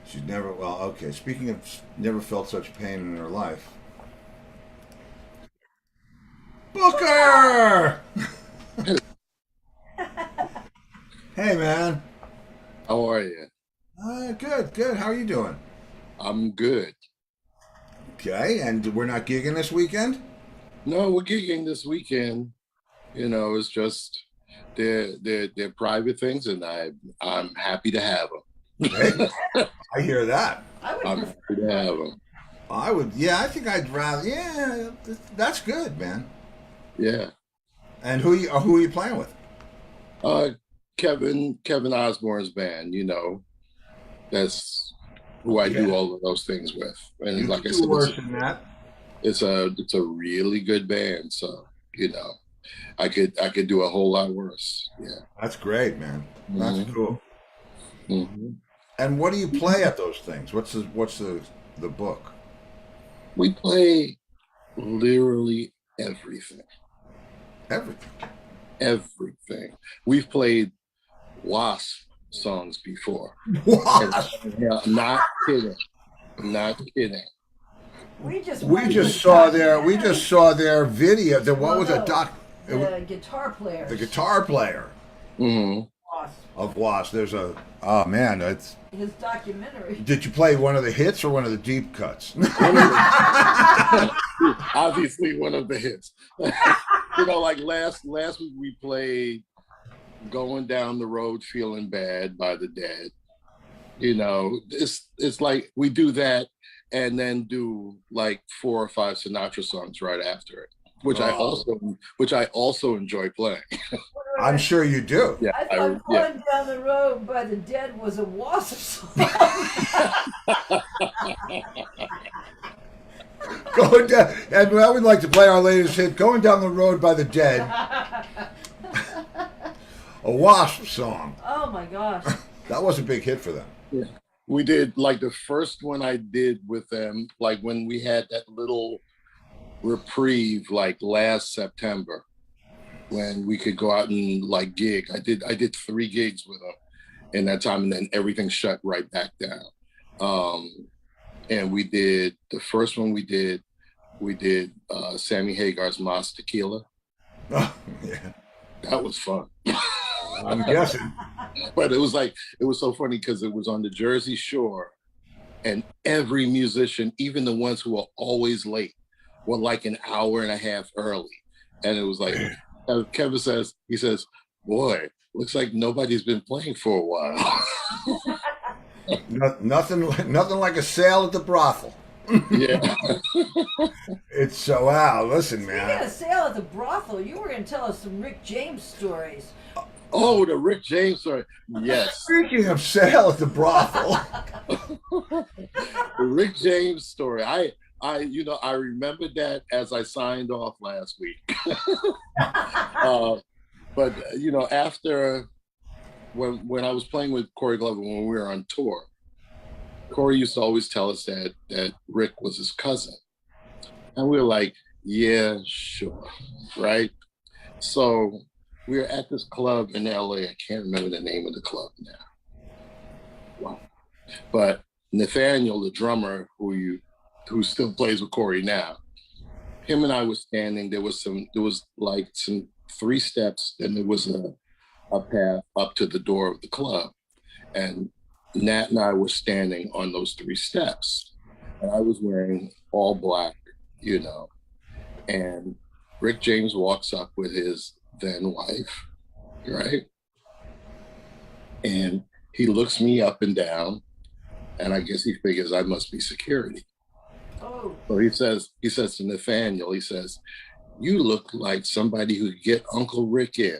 She's never, well, okay. Speaking of never felt such pain in her life, Booker! Hey, man. How are you? Good, good. How are you doing? I'm good. Okay, and we're not gigging this weekend? No, we're gigging this weekend. It's just they're private things, and I'm happy to have Hey, them. I hear that. I would I'm prefer happy to have them. I would, yeah, I think I'd rather, yeah, that's good, man. Yeah. And who are you playing with? Uh, Kevin Osborne's band. That's who I do Yeah, all of those things with. And you like could I do said, worse than that. it's a really good band. So I could do a whole lot worse. Yeah. That's great, man. That's hmm cool. hmm And what do you play at those things? What's the book? We play literally everything. Everything. Everything. We've played Wasp songs before. And What? yeah, not kidding. Not kidding. we just We went to a just saw their we documentary. just saw their video. What Well, was a no, doc? the guitar The players. guitar player hmm Lost of Wasp. There's a oh man, it's. his documentary. Did you play one of the hits or one of the deep cuts? One of obviously one of the hits. Like last week we played Going Down the Road Feeling Bad by the Dead. It's like we do that and then do like 4 or 5 Sinatra songs right after it, which I Oh, also which I also enjoy playing. I'm sure you do. Yeah, I thought Going Down the Road by the Dead was a Wasp song. Going down, and I would like to play our latest hit, "Going Down the Road" by the Dead, a Wasp song. Oh my gosh. That was a big hit for them. yeah. We did like the first one I did with them, like when we had that little reprieve, like last September, when we could go out and like gig. I did 3 gigs with them in that time, and then everything shut right back down. Um, and we did the first one we did Sammy Hagar's Mas Tequila. Oh, yeah, That was fun. I'm guessing. But it was so funny because it was on the Jersey Shore, and every musician, even the ones who were always late, were like an hour and a half early. And it was like Kevin says, "Boy, looks like nobody's been playing for a while." Nothing like a sale at the brothel. Yeah. It's so wow. Listen, Speaking man. of sale at the brothel, you were going to tell us some Rick James stories. Oh, the Rick James story. Yes. Speaking of sale at the brothel, The Rick James story. I remembered that as I signed off last week. But after when I was playing with Corey Glover when we were on tour, Corey used to always tell us that Rick was his cousin, and we were like, yeah, sure, right? So we were at this club in LA. I can't remember the name of the club now. Wow. But Nathaniel, the drummer, who still plays with Corey now, him and I were standing. There was like some 3 steps, and there was a path up to the door of the club. And Nat and I were standing on those 3 steps. And I was wearing all black, you know. And Rick James walks up with his then wife, right? And he looks me up and down, and I guess he figures I must be security. Oh, So he says to Nathaniel, he says, "You look like somebody who could get Uncle Rick in."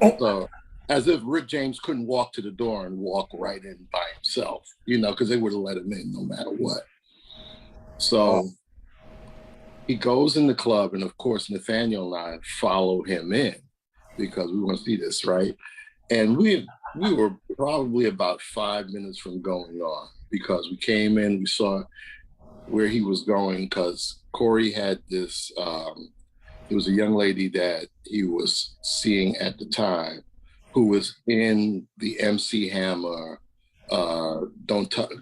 oh, So as if Rick James couldn't walk to the door and walk right in by himself, because they would have let him in no matter what. oh, So he goes in the club, and of course Nathaniel and I follow him in because we want to see this, right? And we were probably about 5 minutes from going on because we came in, we saw where he was going because Corey had this. There was a young lady that he was seeing at the time who was in the MC Hammer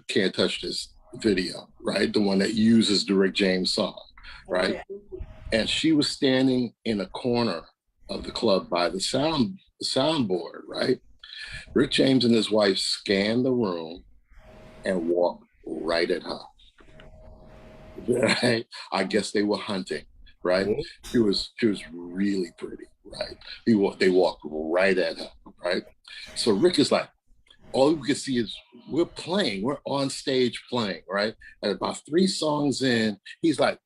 Can't Touch This video, right? The one that uses the Rick James song, right? Okay. And she was standing in a corner of the club by the soundboard, right? Rick James and his wife scanned the room and walked right at her. Right? I guess they were hunting, right? She was really pretty, right? They walked right at her, right? So Rick is like, all we can see is we're on stage playing, right? And about 3 songs in, he's like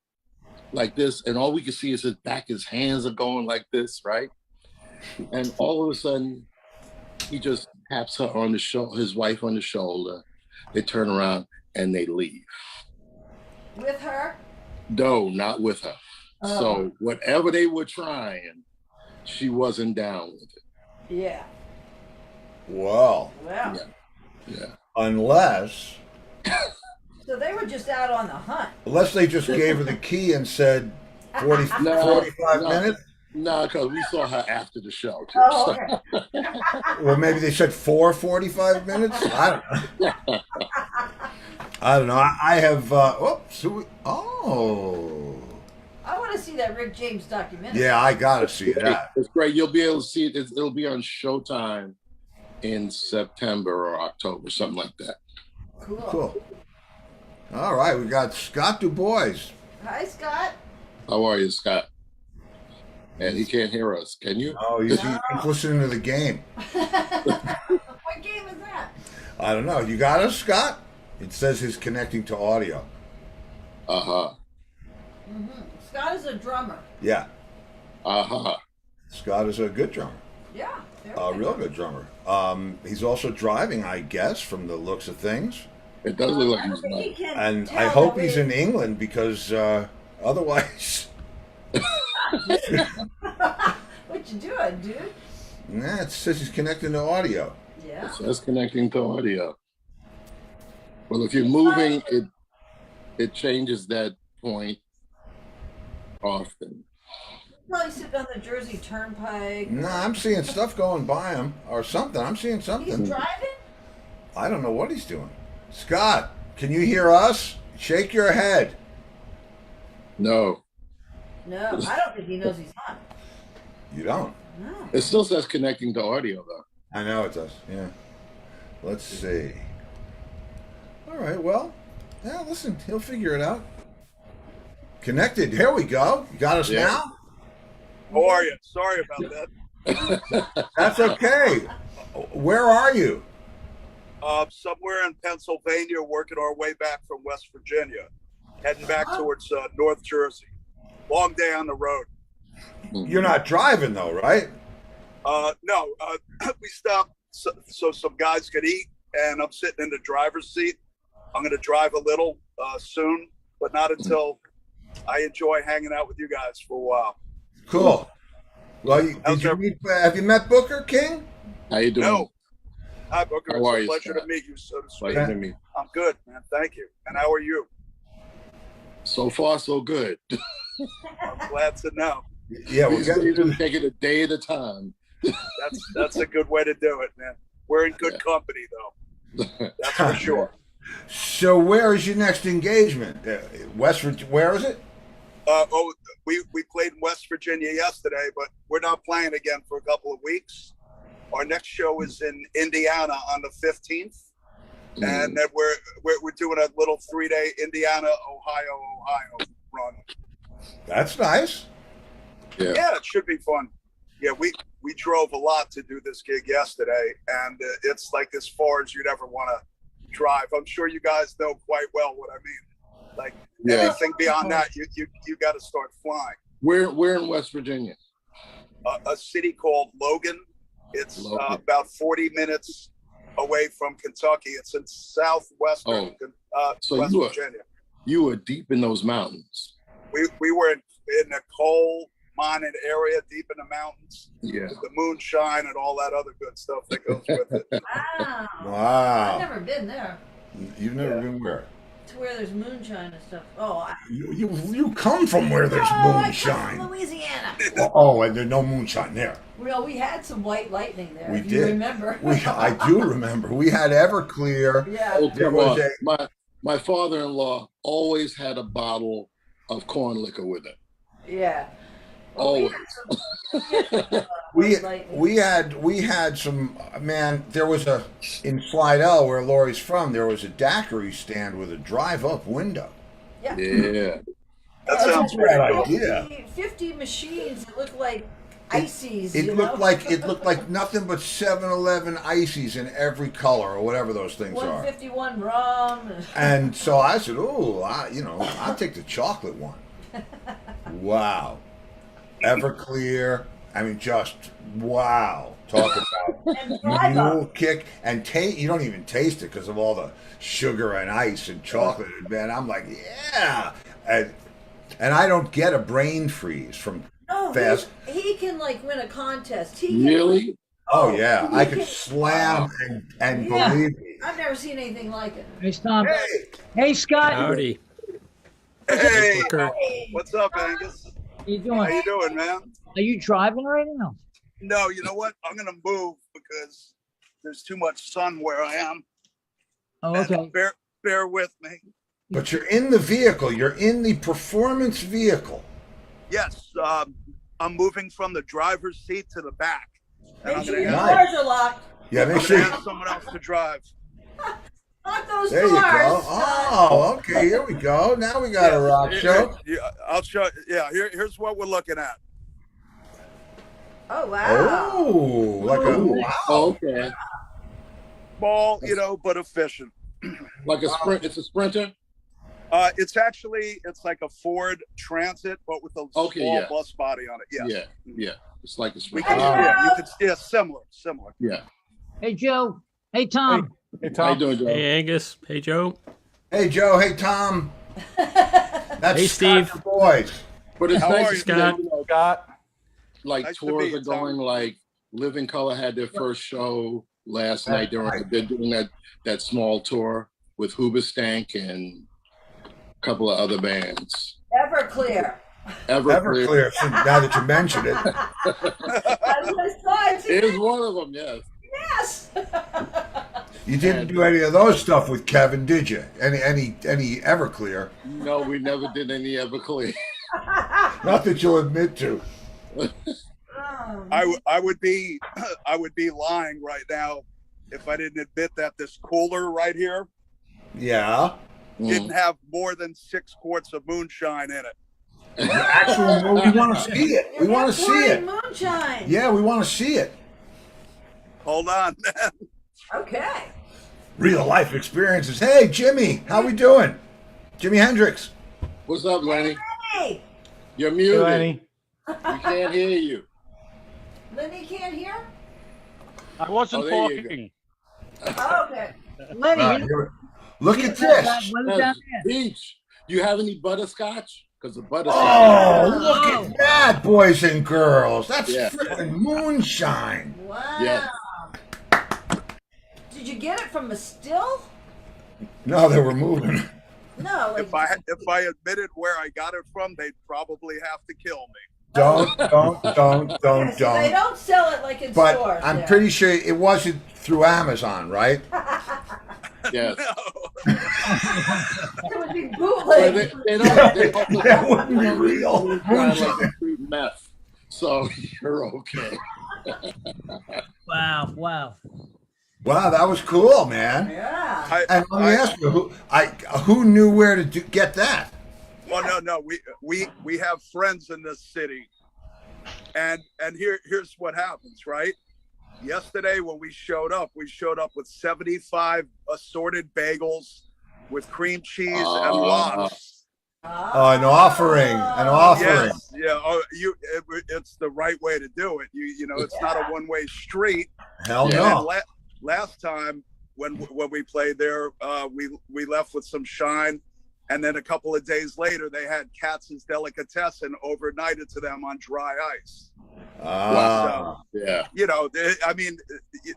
this, and all we can see is his hands are going like this, right? And all of a sudden, he just taps her on the shoulder, his wife on the shoulder. They turn around and they leave. With her? No, not with her. Oh. So whatever they were trying, she wasn't down with it. Yeah. Well, Well. Yeah. unless So they were just out on the hunt. they just gave her the key and said 45 minutes. No, because we saw her after the show too. Oh, okay. Or maybe they said 45 minutes. I don't know. I don't know. I have. I want to see that Rick James documentary. Yeah, I gotta see that. It's great. You'll be able to see it. It'll be on Showtime in September or October, something like that. Cool. All right, we got Scott Du Bois. Hi, Scott. How are you, Scott? And he can't hear us. Can you? Oh, he's listening to the game. What game is that? I don't know. You got us, Scott? It says he's connecting to audio. Uh-huh. Mm-hmm. Scott is a drummer. Yeah. Uh-huh. Scott is a good drummer. Yeah. A real good drummer. He's also driving, I guess, from the looks of things. It does look like he's he driving. can And tell I hope that he's we- in England because otherwise... What you doing, dude? Nah, it says he's connecting to audio. Yeah. So that's connecting to audio. Well, if you're moving, it changes that point often. Probably sitting on the Jersey Turnpike. Nah, I'm seeing stuff going by him or something. I'm seeing He's something. driving? I don't know what he's doing. Scott, can you hear us? Shake your head. No. No, I don't think he knows he's on. You don't. No. It still says connecting to audio, though. I know it does. Yeah. Let's see. All right. Well, yeah. Listen, he'll figure it out. Connected. Here we go. You got us now. How are you? Sorry about that. That's okay. Where are you? Somewhere in Pennsylvania, working our way back from West Virginia, heading back towards North Jersey. Long day on the road. You're not driving though, right? No, we stopped so some guys could eat, and I'm sitting in the driver's seat. I'm going to drive a little soon, but not until I enjoy hanging out with you guys for a while. Cool. Well, have you met Booker King? How you doing? No. Hi, Booker. How are It's a you, pleasure Scott? to meet you, so to speak. Pleasure to meet. I'm good, man. Thank you. And how are you? So far, so good. I'm glad to know. Yeah, we'll These get days we take it a day at a time. That's a good way to do it, man. We're in good company, though. That's for sure. So, where is your next engagement? West Virginia. Where is it? We played in West Virginia yesterday, but we're not playing again for a couple of weeks. Our next show is in Indiana on the 15th, and then we're doing a little 3-day Indiana, Ohio run. That's nice. Yeah, it should be fun. Yeah, we drove a lot to do this gig yesterday, and it's like as far as you'd ever want to drive. I'm sure you guys know quite well what I mean. Like anything beyond that, you got to start flying. We're in West Virginia. A city called Logan. It's about 40 minutes away from Kentucky. It's in southwestern West Virginia. You were deep in those mountains. We were in a coal mining area deep in the mountains. Yeah. With the moonshine and all that other good stuff that goes with it. Wow. Wow. I've never been there. You've never been where? to where there's moonshine and stuff. Oh, You come from where there's I come moonshine. from Louisiana. Oh, and there's no moonshine there. Well, we had some white lightning there. We if did. You remember? I do remember. We had Everclear. Yeah. Oh, There come was on. My father-in-law always had a bottle of corn liquor with it. Yeah. Always. We had some, man. There was in Slidell where Lori's from. There was a daiquiri stand with a drive-up window. Yeah. Yeah. That sounds pretty cool. idea. 50 machines that look like ices. It looked like nothing but 7-Eleven ices in every color or whatever those things are. 151 rum. And so I said, "Oh, I'll take the chocolate one." Wow, Everclear. I mean, just wow. Talk about mule kick and taste. You don't even taste it because of all the sugar and ice and chocolate. Man, I'm like, yeah, and I don't get a brain freeze from fast. He can like win a contest. He can, Really? Oh yeah, I could can- slam and Yeah. believe me. I've never seen anything like it. Hey, Tom. Hey, Hey, Scott. Howdy. Hey, Booker. what's up, Angus? How you How doing? you doing, man? Are you driving right now? No, you know what? I'm gonna move because there's too much sun where I am. Oh, And okay. bear with me. but you're in the vehicle. You're in the performance vehicle. Yes, I'm moving from the driver's seat to the back, and Make I'm sure gonna your have, doors are locked. Yeah, I'm make gonna sure. have someone else to drive. Lock those There doors. you go. Oh, okay. Here we go. Now we got a rock show. Yeah, I'll show. Yeah, here's what we're looking at. Oh wow. Oh, like a wow. Okay. Small, but efficient. Like a sprint. It's a Sprinter. It's like a Ford Transit, but with a small yeah. bus body on it. Yes. Yeah. It's like a We Sprinter. can, Wow. you could, similar. Yeah. Hey, Joe. Hey, Tom. Hey, How you Tom. doing, Joe? Hey, Angus. Hey, Joe. Hey, Joe. Hey, Tom. That's Hey, Scott Steve. the boys. But it's How nice are to you, see that, Scott? Scott. like Nice to tours meet you, are going. Tom. Like Living Color had their first show last night. right. They're doing that small tour with Hoobastank and a couple of other bands. Everclear. Everclear. Now that you mention it, I just saw it It today. is one of them, yes. Yes. you didn't do any of those stuff with Kevin, did you? Any Everclear? No, we never did any Everclear. Not that you'll admit to. I would be lying right now if I didn't admit that this cooler right here Yeah. didn't have more than 6 quarts of moonshine in it. Actual, we want to see it. We want to see it. Moonshine. Yeah, we want to see it. Hold on, man. Okay. Real life experiences. Hey, Jimmy, how we doing? Jimi Hendrix. What's up, Lenny? Hey, You're Hey, muted. Lenny. We can't hear you. Lenny can't hear. I wasn't Oh, there you talking. Okay. Lenny, Look at this. What is Yes, down there? Beach. You have any butterscotch? Because the butterscotch. Oh, look at that, boys and girls. That's Yeah. freaking moonshine. Wow. Yeah. Did you get it from a still? No, they were moving. No. Like, If I admitted where I got it from, they'd probably have to kill me. Don't. yes, they don't sell it like in But stores. I'm there. pretty sure it wasn't through Amazon, right? Yes. No. It would be Well, bootleg. That wouldn't be real. Kind of like a fruit meth. So you're okay. Wow, wow. Wow, that was cool, man. Yeah. And let me ask you, who knew where to get that? Well, no. We have friends in this city, and here's what happens, right? Yesterday when we showed up with 75 assorted bagels with cream cheese and lox. Oh, an offering. Yes, yeah. Oh, it's the right way to do it. You know, it's not a one-way street. Hell Yeah. no. And last time when we played there, we left with some shine, and then a couple of days later they had Katz's Delicatessen overnighted to them on dry ice. Ah. Yeah. You know, I mean,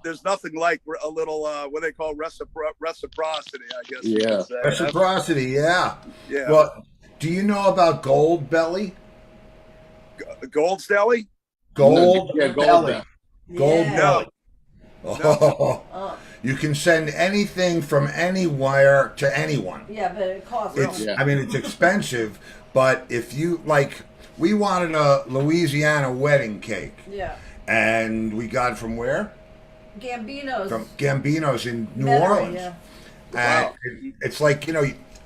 there's nothing like a little what they call reciprocity, I guess you Yeah. could say. Reciprocity, yeah. Yeah. Well, do you know about Gold Belly? Gold's Deli? Gold Yeah, Gold Belly. Belly. Gold Yeah. Belly. No. Oh, Oh, you can send anything from anywhere to anyone. yeah, but it costs It's, money. Yeah. I mean, it's expensive, but if you like, we wanted a Louisiana wedding cake, Yeah. and we got it from where? Gambino's. From Gambino's in New Metairie, Orleans. Yeah. And Wow. it's like,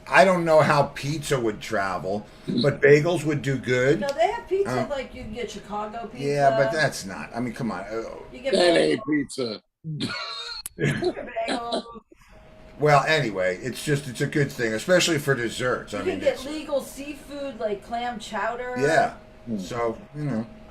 I don't know how pizza would travel, but bagels would do good. No, they have pizza like you can get Chicago pizza. Yeah, but that's not. I mean, come on. You get That ain't pizza. bagels. Well, anyway, it's a good thing, especially for desserts. You I can mean, get legal seafood like clam chowder. yeah. So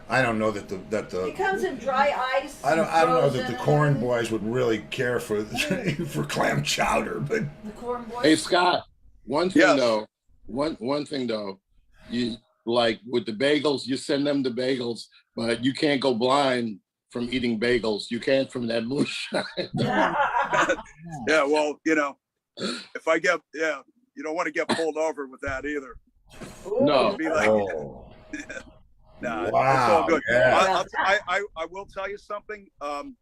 I don't know that the It comes in dry ice. I don't know frozen that the and corn everything. boys would really care for for clam chowder, but The corn boys. Hey Scott, one thing Yes. though, one thing though, you like with the bagels, you send them the bagels, but you can't go blind from eating bagels. You can't from that moonshine. Yeah, well, if I get, you don't want to get pulled over with that either. No. It'd be like, nah, it's wow, all good. yeah. I will tell you something. I'm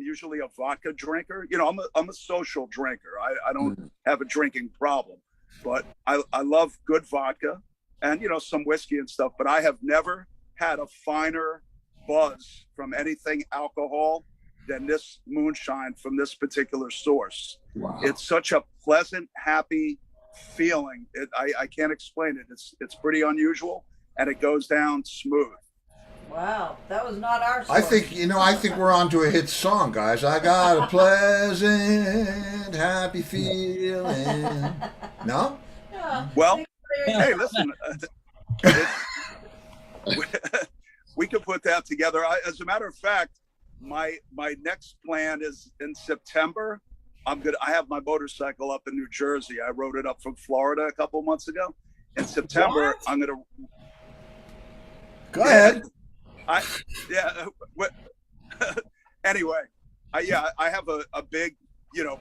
usually a vodka drinker. I'm a social drinker. I don't have a drinking problem, but I love good vodka and some whiskey and stuff. But I have never had a finer buzz from anything alcohol than this moonshine from this particular source. Wow. It's such a pleasant, happy feeling. I can't explain it. It's pretty unusual, and it goes down smooth. Wow, that was not our. I story. think I think we're on to a hit song, guys. I got a pleasant, happy feeling. No? Yeah. Well, hey, listen, we could put that together. As a matter of fact, my next plan is in September. I have my motorcycle up in New Jersey. I rode it up from Florida a couple months ago. In September, What? I'm gonna. Go ahead. Anyway, I have a big,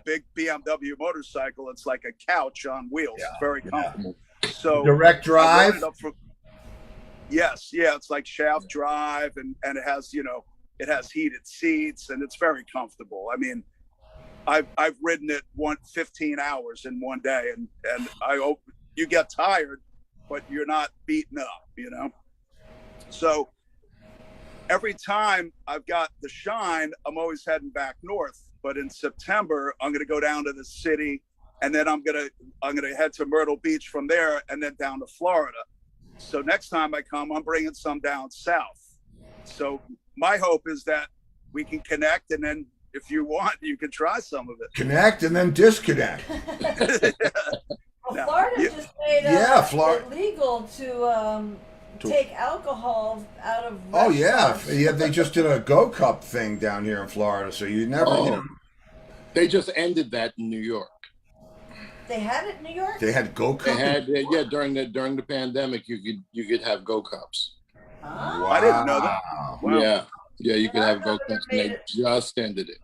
big BMW motorcycle. It's like a couch on wheels. It's very comfortable. So Direct I rode drive. it up from, yes, yeah, it's like shaft drive, and it has it has heated seats, and it's very comfortable. I mean, I've ridden it 15 hours in one day, and I hope you get tired, but you're not beaten up, So every time I've got the shine, I'm always heading back north. But in September, I'm going to go down to the city, and then I'm gonna head to Myrtle Beach from there, and then down to Florida. So next time I come, I'm bringing some down south. So my hope is that we can connect, and then if you want, you can try some of it. Connect and then disconnect. Well, Florida just made Florida it legal to take alcohol out of. Oh yeah, restaurants. yeah. They just did a Go Cup thing down here in Florida, so you never. Oh. They just ended that in New York. They had it in New York. They had Go Cup. They had during the pandemic you could have Go Cups. Ah. I didn't know that. Wow. Yeah, you could Our have Go governor Cups, and made they it- just ended it.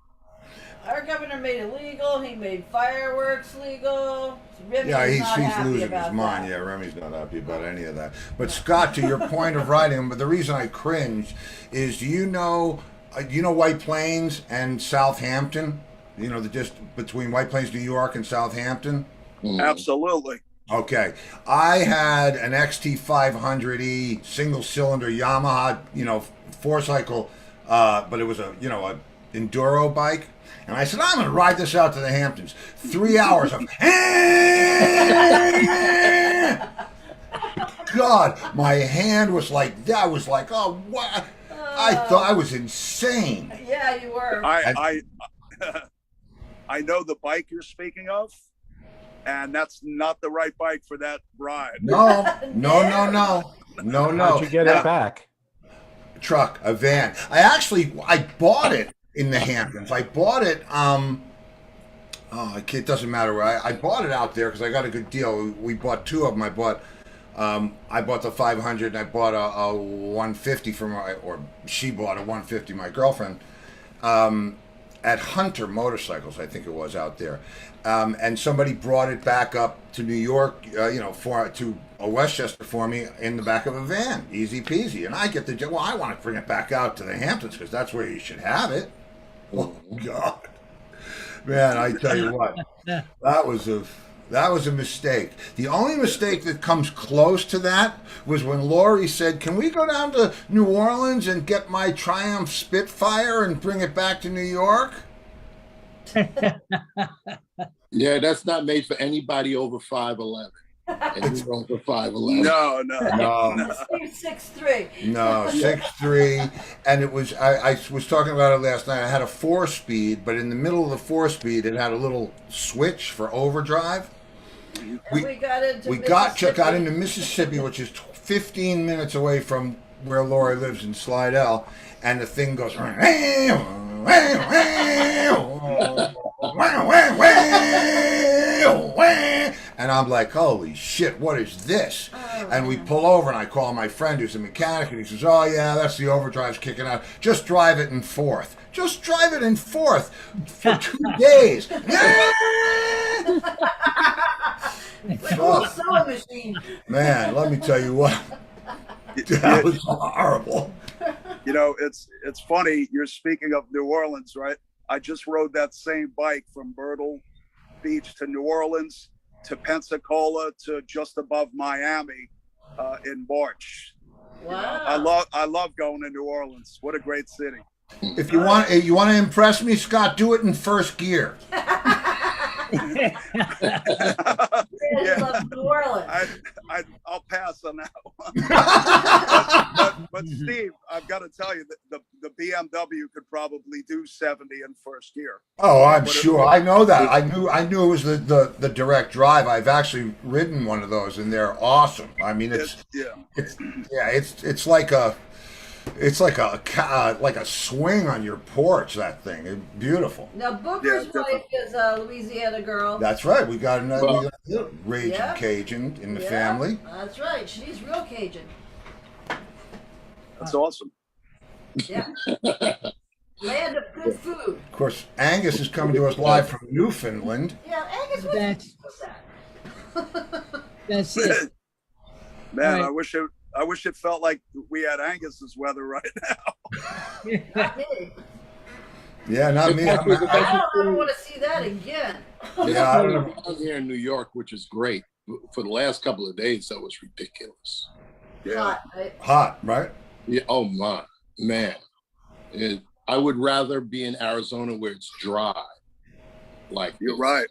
Our governor made it legal. He made fireworks legal. Remy Yeah, is he's not happy losing his about mind. that. Yeah, Remy's not happy about any of that. But Scott, to your point of writing, but the reason I cringe is, do you know White Plains and Southampton? Just between White Plains, New York, and Southampton. Absolutely. Okay, I had an XT500E single cylinder Yamaha, four cycle, but it was a enduro bike. And I said, I'm going to ride this out to the Hamptons. 3 hours of, God, my hand was like that. I was like, oh, what? I thought I was insane. Yeah, you were. I know the bike you're speaking of, and that's not the right bike for that ride. No. How'd you get it back? Truck, a van. I bought it in the Hamptons. I bought it. It doesn't matter where I bought it out there because I got a good deal. We bought two of them. I bought I bought the 500 and I bought a 150 for or she bought a 150, my girlfriend, at Hunter Motorcycles, I think it was out there. And somebody brought it back up to New York, to Westchester for me in the back of a van, easy peasy. And I get the, well, I want to bring it back out to the Hamptons because that's where you should have it. Oh God, man! I tell you what, that was a mistake. The only mistake that comes close to that was when Lori said, "Can we go down to New Orleans and get my Triumph Spitfire and bring it back to New York?" Yeah, that's not made for anybody over 5'11". It's over 5'11". No. Steve's 6'3". No, 6'3", and it was. I was talking about it last night. I had a 4-speed, but in the middle of the 4-speed, it had a little switch for overdrive. We got into Mississippi, which is 15 minutes away from where Lori lives in Slidell, and the thing goes. And I'm like, holy shit, what is this? And we pull over and I call my friend who's a mechanic and he says, oh yeah, that's the overdrive's kicking out. Just drive it in fourth. Just drive it in fourth for 2 days. Sewing machine. Man, let me tell you what. That was horrible. You know, it's funny. You're speaking of New Orleans, right? I just rode that same bike from Myrtle Beach to New Orleans to Pensacola to just above Miami in March. Wow. I love going to New Orleans. What a great city. If you want to impress me, Scott, do it in first gear. Yeah. Love New Orleans. I'll pass on that one. but Steve, I've got to tell you that the BMW could probably do 70 in first gear. Oh, I'm sure. I know that. I knew it was the direct drive. I've actually ridden one of those, and they're awesome. I mean, it's like a swing on your porch. That thing, it's beautiful. Now Booker's wife is a Louisiana girl. That's right. We got another Raging Cajun in the family. That's right. She's real Cajun. That's awesome. Yeah. Land of good food. Of course, Angus is coming to us live from Newfoundland. Yeah, Angus was that. That's it. Man, Right. I wish it felt like we had Angus's weather right now. Not me. Yeah, not me. I don't want to see that again. Yeah, I don't know. Down here in New York, which is great. For the last couple of days, that was ridiculous. Yeah. Hot, right? Hot, right? Yeah. Oh my man, I would rather be in Arizona where it's dry, like You're right.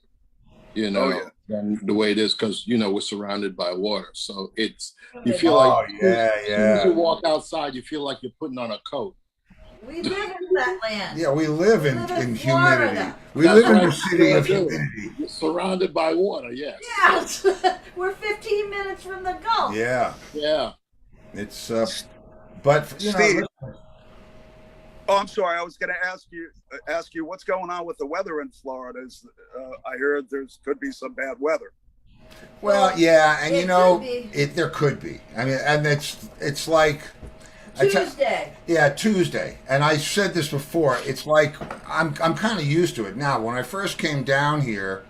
you know, Oh, yeah. than the way it is because we're surrounded by water. So you feel like as soon as you walk outside, you feel like you're putting on a coat. We live in that land. Yeah, we live in in humidity. Florida. We That's live in right. the city of Yeah, I do. humidity. You're surrounded by water. Yes. Yes. We're 15 minutes from the Gulf. Yeah, Yeah. it's but Steve. Oh, I'm sorry. I was going to ask you what's going on with the weather in Florida. I heard could be some bad weather. well, yeah, and It could be. there could be. I mean, and it's like Tuesday. Tuesday. And I said this before. It's like I'm kind of used to it now. When I first came down here,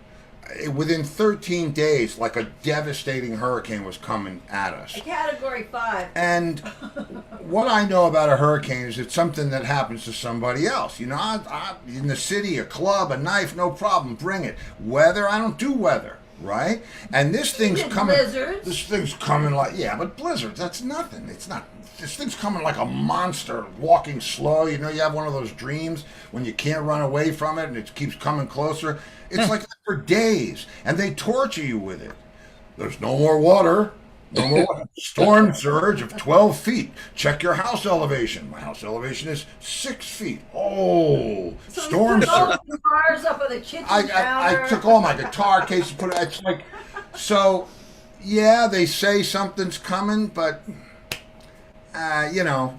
within 13 days, like a devastating hurricane was coming at us. A category 5. And what I know about a hurricane is it's something that happens to somebody else. You know, I, in the city, a club, a knife, no problem, bring it. Weather, I don't do weather, right? And this thing's did coming. blizzards. This thing's coming like, yeah, but blizzards, that's nothing. It's not. This thing's coming like a monster, walking slow. You know, you have one of those dreams when you can't run away from it and it keeps coming closer. It's like that for days, and they torture you with it. There's no more water. No more water. Storm surge of 12 feet. Check your house elevation. My house elevation is 6 feet. Oh, So storm you put all surge. the guitars up on the kitchen I counter. took all my guitar cases, put it. It's like, so, yeah, they say something's coming, but you know,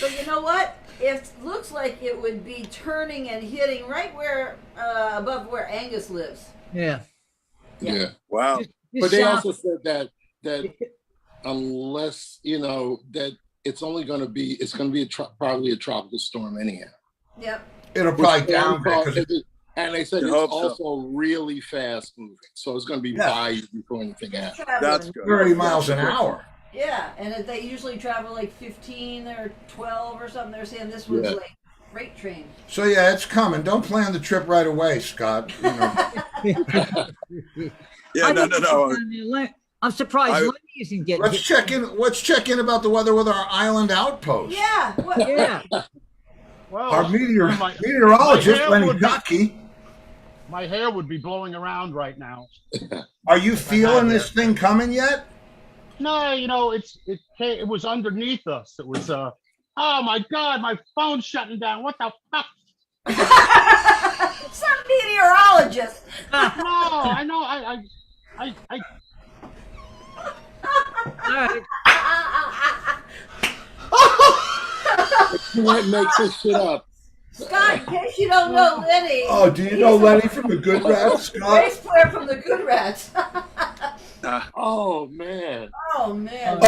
But you know what? It looks like it would be turning and hitting right where above where Angus lives. Yeah. Yeah. Yeah. Wow. Just But they south- also said that that unless that it's only going to be probably a tropical storm anyhow. Yep. It'll probably downgrade. And they said it's also really fast moving, so it's going to be by you before anything happens. That's good. 30 miles an hour. Yeah, and they usually travel like 15 or 12 or something. They're saying this one's like freight train. So yeah, it's coming. Don't plan the trip right away, Scott. Yeah, no. I'm surprised Lenny isn't getting. Let's check in. Let's check in about the weather with our island outpost. Yeah. Yeah. Well, Our meteorologist, Lenny Ducky. my hair would be blowing around right now. Are you feeling this thing coming yet? No, it was underneath us. It was oh my God, my phone's shutting down. What the fuck? Some meteorologist. No, I know. I All right. You might make this shit up. Scott, in case you don't know Lenny. Oh, do you know Lenny from the Good Rats, Scott? Bass player from the Good Rats. Oh man. Oh man.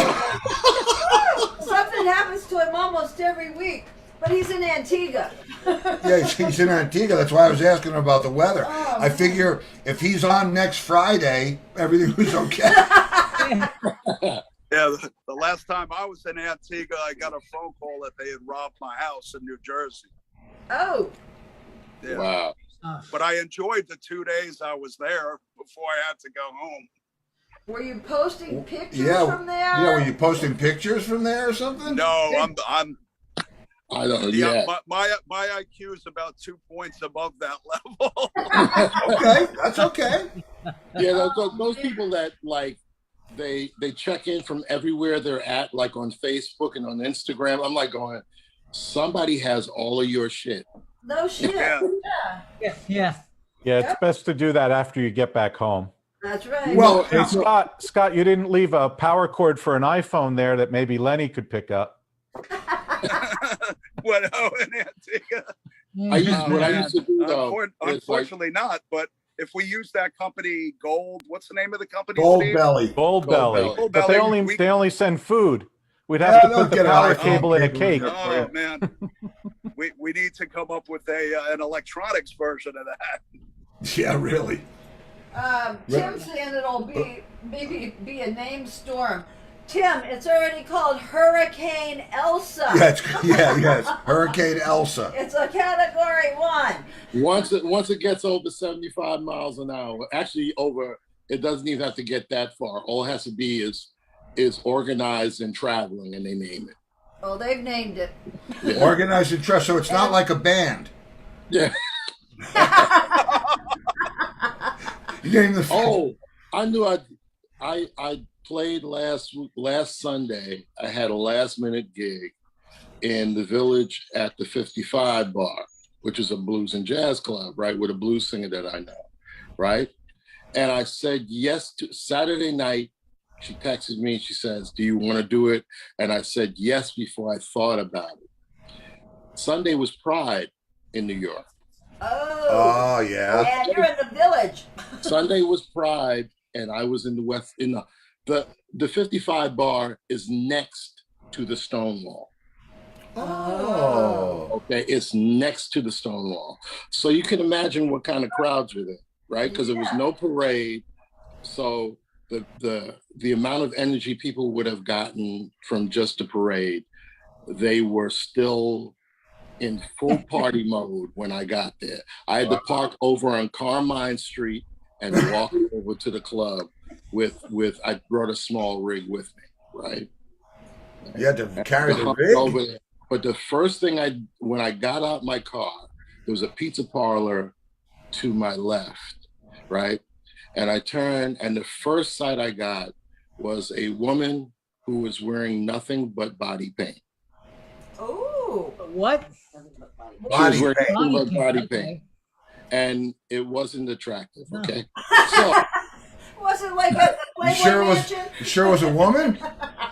Something happens to him almost every week. But he's in Antigua. Yeah, he's in Antigua. That's why I was asking him about the weather. Oh, I figure if he's on next Friday, everything was okay. Yeah, the last time I was in Antigua, I got a phone call that they had robbed my house in New Jersey. Oh. Yeah. Wow. But I enjoyed the 2 days I was there before I had to go home. Were you posting pictures from there? Yeah, were you posting pictures from there or something? No, I don't know. yeah, Yeah. my IQ is about 2 points above that level. Okay, that's okay. Yeah, those people that they check in from everywhere they're at, like on Facebook and on Instagram. I'm like going, somebody has all of your shit. No shit. Yeah. Yeah. Yeah, it's best to do that after you get back home. That's right. Well, Hey, Scott, you didn't leave a power cord for an iPhone there that maybe Lenny could pick up. What? Oh, in Antigua. I used to do though. Unfortunately, not. But if we use that company, Gold, what's the name of the company? Gold Steve? Belly. Gold Belly. Gold But Belly, they only send food. We'd have Yeah, to they'll put the get an power iPhone cable in a cable cake. in there. Oh man, we need to come up with an electronics version of that. Yeah, really. Tim's saying it'll maybe be a named storm. Tim, it's already called Hurricane Elsa. Yes. Hurricane Elsa. It's a Category 1. Once it gets over 75 miles an hour, actually over, it doesn't even have to get that far. All it has to be is organized and traveling, and they name it. Oh, they've named it. Yeah. Organized and trust, so it's not like a band. Yeah. You name the. Oh, I knew I played last Sunday. I had a last minute gig in the Village at the 55 Bar, which is a blues and jazz club, right, with a blues singer that I know, right? And I said yes to Saturday night. She texted me and she says, "Do you want to do it?" And I said yes before I thought about it. Sunday was Pride in New York. Oh, yeah. Yeah, you're in the Village. Sunday was Pride, and I was in the West. In the 55 Bar is next to the Stonewall. Oh. Okay, it's next to the Stonewall, so you can imagine what kind of crowds were there, right? Because there was no parade, so the amount of energy people would have gotten from just a parade, they were still in full party mode when I got there. I had to park over on Carmine Street and walk over to the club with I brought a small rig with me, right? You had to carry the over rig. there. But the first thing when I got out my car, there was a pizza parlor to my left, right? And I turned, and the first sight I got was a woman who was wearing nothing but body paint. Oh. What? She was wearing paint. nothing but body Okay. paint. And it wasn't attractive, okay? So Was it like at the Playboy Mansion? You sure it was a woman?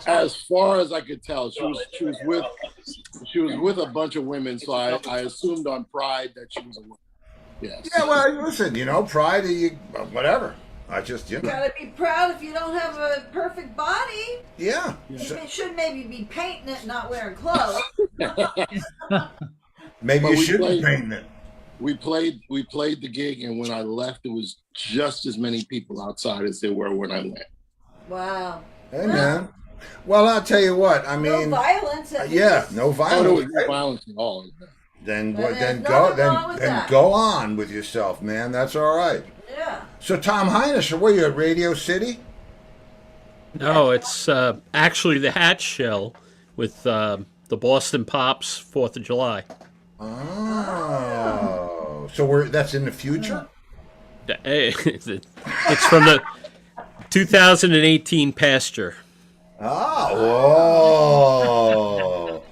as far as I could tell, she was with a bunch of women, so I assumed on Pride that she was a woman. Yes. Yeah, well, listen, Pride, whatever. I just, You gotta be proud if you don't have a perfect body. yeah. You So should maybe be painting it, not wearing clothes. maybe But you we should be played- painting it. We played the gig, and when I left, it was just as many people outside as there were when I went. Wow. Hey, man. Well, I'll tell you what. I No mean, violence. At yeah, least. no Oh, violence. there was no right? violence at all. Then Well, then there's go nothing wrong with then that. go on with yourself, man. That's all right. Yeah. So Tom Heinisch, were you at Radio City? No, it's actually the Hatch Shell with the Boston Pops 4th of July. Oh, so that's in the future. It's from the 2018 pasture. Oh,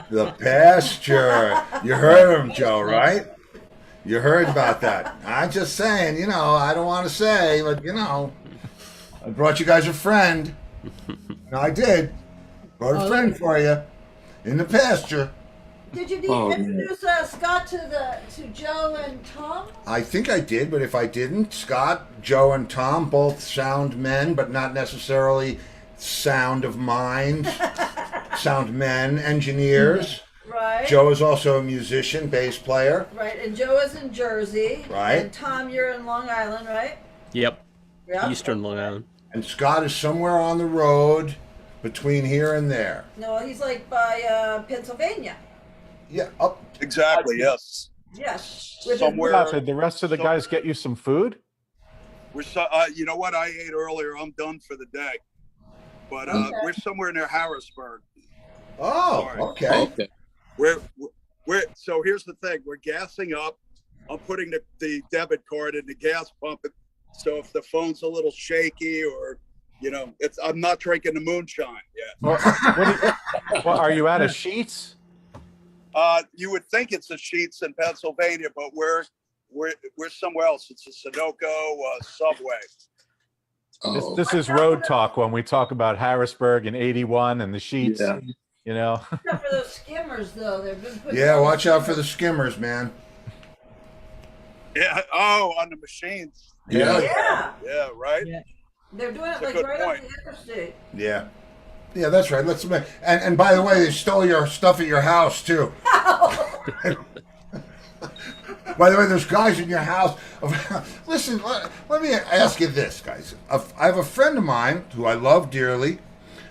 the pasture. You heard him, Joe, right? You heard about that. I'm just saying, I don't want to say, but, I brought you guys a friend. No, I did. Brought a friend for you in the pasture. Did you introduce Scott to Joe and Tom? I think I did, but if I didn't, Scott, Joe, and Tom, both sound men, but not necessarily sound of mind. Sound men, engineers. Right. Joe is also a musician, bass player. Right, and Joe is in Jersey. Right. And Tom, you're in Long Island, right? Yep. Yeah. Eastern Long Island. And Scott is somewhere on the road between here and there. No, he's like by Pennsylvania. Yeah, up. Exactly. Yes. Yes. With his Somewhere. mom. Did the rest of the guys get you some food? We're you know what? I ate earlier. I'm done for the day. But we're somewhere near Harrisburg. Oh, Sorry. okay. Okay. We're so here's the thing. We're gassing up. I'm putting the debit card in the gas pump. So if the phone's a little shaky or I'm not drinking the moonshine yet. Well, are you out of sheets? You would think it's a Sheetz in Pennsylvania, but we're somewhere else. It's a Sunoco Subway. Oh. This is road talk when we talk about Harrisburg and 81 and the sheets. Yeah. Except for those skimmers, though. They've been putting Yeah, watch out for the skimmers, man. Yeah. Oh, on the machines. Yeah. Yeah. Yeah. Right. Yeah. They're doing it That's a like good right point. off the interstate. Yeah. Yeah, that's right. And by the way, they stole your stuff at your house too. By the way, there's guys in your house. Listen, let me ask you this, guys. I have a friend of mine who I love dearly,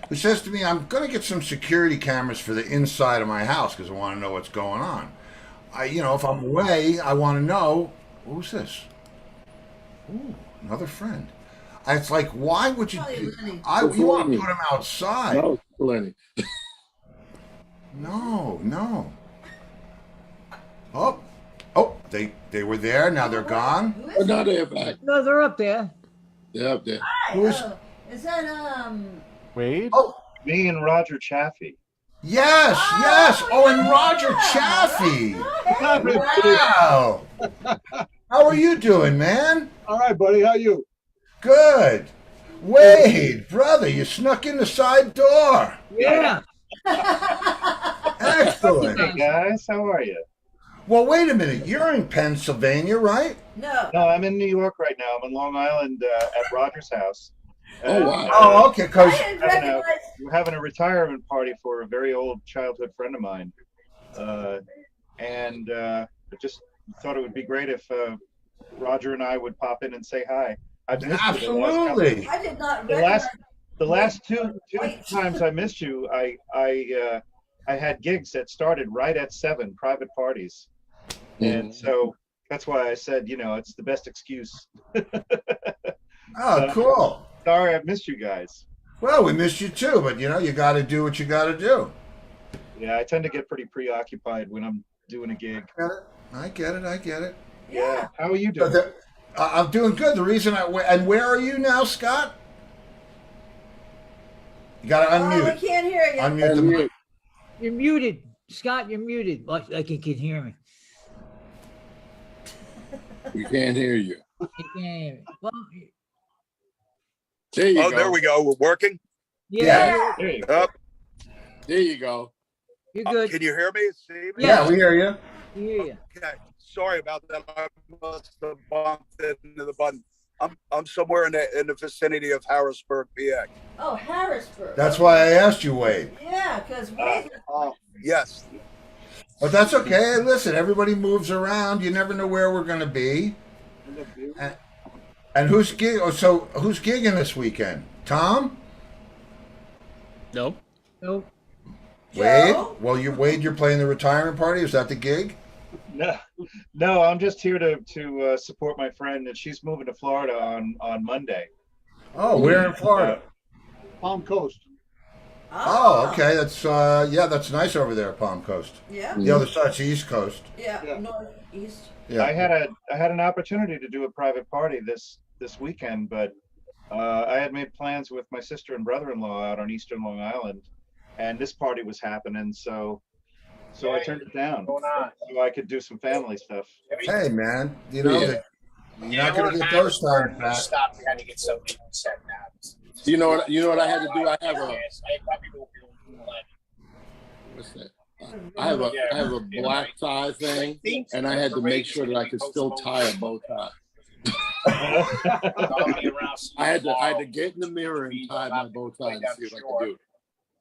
who says to me, "I'm going to get some security cameras for the inside of my house because I want to know what's going on. If I'm away, I want to know who's this. Ooh, another friend. It's like, why would you? Probably Lenny. You want to put them outside? No, Lenny. No. Oh, they were there. Now they're gone. Who Oh, is no, it? they're back. No, they're up there. They're up there. Who is? Is that Wade? Oh, Me and Roger Chaffee. yes. Oh, and Roger Chaffee. Wow. How are you doing, man? All right, buddy. How you? Good. Wade, brother, you snuck in the side door. Yeah. Excellent. Hey guys, how are you? Well, wait a minute. You're in Pennsylvania, right? No. No, I'm in New York right now. I'm in Long Island at Roger's house. Oh, wow. Oh, okay. I Because didn't recognize. We're having a retirement party for a very old childhood friend of mine, and I just thought it would be great if Roger and I would pop in and say hi. I've missed you the last couple- absolutely. I did not The recognize. last two times I missed you, I had gigs that started right at 7, private parties, and so that's why I said, it's the best excuse. Oh, cool. Sorry, I've missed you guys. Well, we missed you too, but you got to do what you got to do. Yeah, I tend to get pretty preoccupied when I'm doing a gig. I get it. Yeah. How are you doing? I'm doing good. The reason and where are you now, Scott? You got to Oh, unmute. we can't hear you. Unmute the mic. You're muted. Scott, you're muted. Like you can hear me. We can't hear you. You can hear me. Well, There you Oh, go. there we go. We're working. yeah, There you go. Up. There you go. you're good. Can you hear me? See me? Yeah, we hear you. We hear you. Okay. Sorry about that. I must have bumped into the button. I'm somewhere in the vicinity of Harrisburg, PA. Oh, Harrisburg. That's why I asked you, Wade. Yeah, because Wade. Yes. But that's okay. Listen, everybody moves around. You never know where we're going to be. And who's who's gigging this weekend? Tom? Nope. Nope. Wade? Joe? Well, Wade, you're playing the retirement party. Is that the gig? No, I'm just here to support my friend, and she's moving to Florida on Monday. Oh, where in Florida? Palm Coast. Oh, okay. That's that's nice over there, Palm Coast. Yeah. The other side's the East Coast. Yeah. Yeah. Northeast. Yeah. I had an opportunity to do a private party this weekend, but I had made plans with my sister and brother-in-law out on Eastern Long Island, and this party was happening, so I turned it down so I could do some family stuff. Hey, man, you know Yeah. you're not going to get those times back. Stop. We had to get something set now. You know what I had to do? I have a what's that? I have a black tie thing, and I had to make sure that I could still tie a bow tie. I had to get in the mirror and tie my bow tie and see if I could do it.